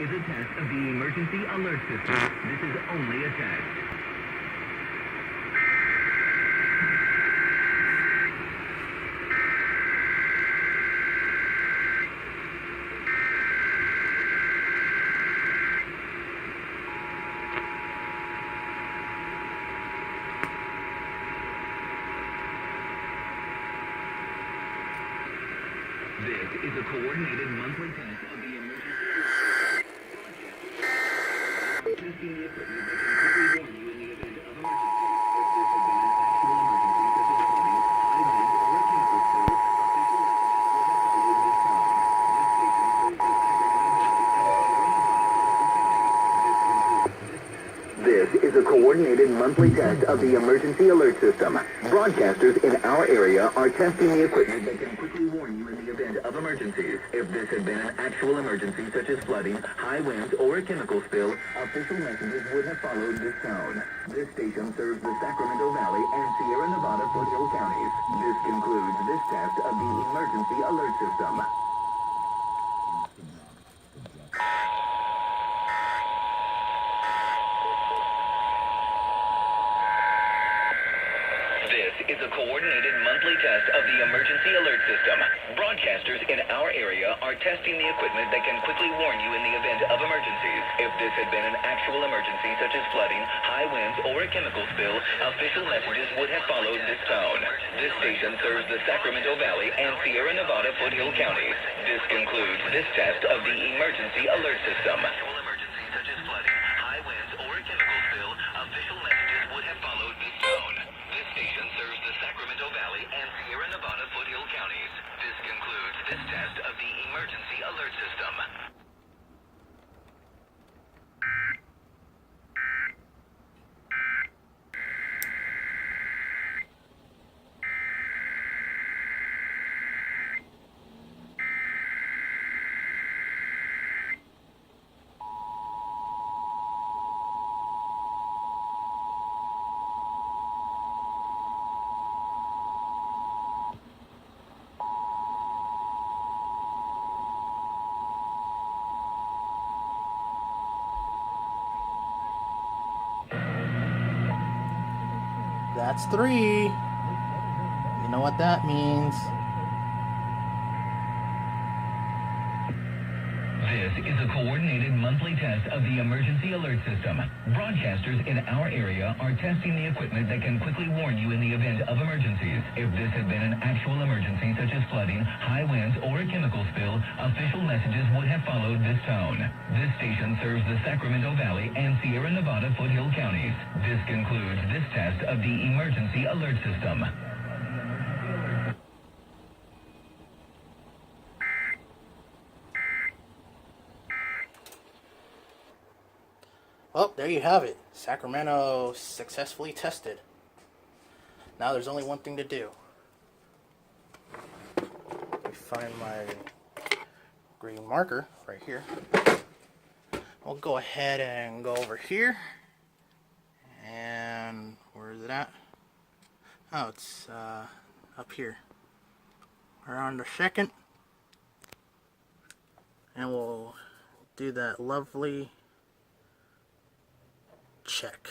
is a test of the emergency alert system. This is only a test. This is a coordinated monthly test of the emergency alert. Testing the equipment that can quickly warn you in the event of emergency. If this had been an actual emergency, such as flooding, high winds, or a chemical spill, official messages would have followed this time. This station serves the This is a coordinated monthly test of the emergency alert system. Broadcasters in our area are testing the equipment that can quickly warn you in the event of emergencies. If this had been an actual emergency such as flooding, high winds, or a chemical spill, official messages would have followed this tone. This station serves the Sacramento Valley and Sierra Nevada foothill counties. This concludes this test of the emergency alert system. This is a coordinated monthly test of the emergency alert system. Broadcasters in our area are testing the equipment that can quickly warn you in the event of emergencies. If this had been an actual emergency such as flooding, high winds, or a chemical spill, official messages would have followed this tone. This station serves the Sacramento Valley and Sierra Nevada foothill counties. This concludes this test of the emergency alert system. Actual emergency such as flooding, high winds, or a chemical spill, official messages would have followed this tone. This station serves the Sacramento Valley and Sierra Nevada foothill counties. This concludes this test of the emergency alert system. That's 3. You know what that means. This is a coordinated monthly test of the emergency alert system. Broadcasters in our area are testing the equipment that can quickly warn you in the event of emergencies. If this had been an actual emergency such as flooding, high winds, or a chemical spill, official messages would have followed this tone. This station serves the Sacramento Valley and Sierra Nevada foothill counties. This concludes this test of the emergency alert system. Well, there you have it. Sacramento successfully tested. Now there's only one thing to do. Let me find my green marker right here. I'll go ahead and go over here. And where is it at? Oh, it's up here. We're on the second. And we'll do that lovely check.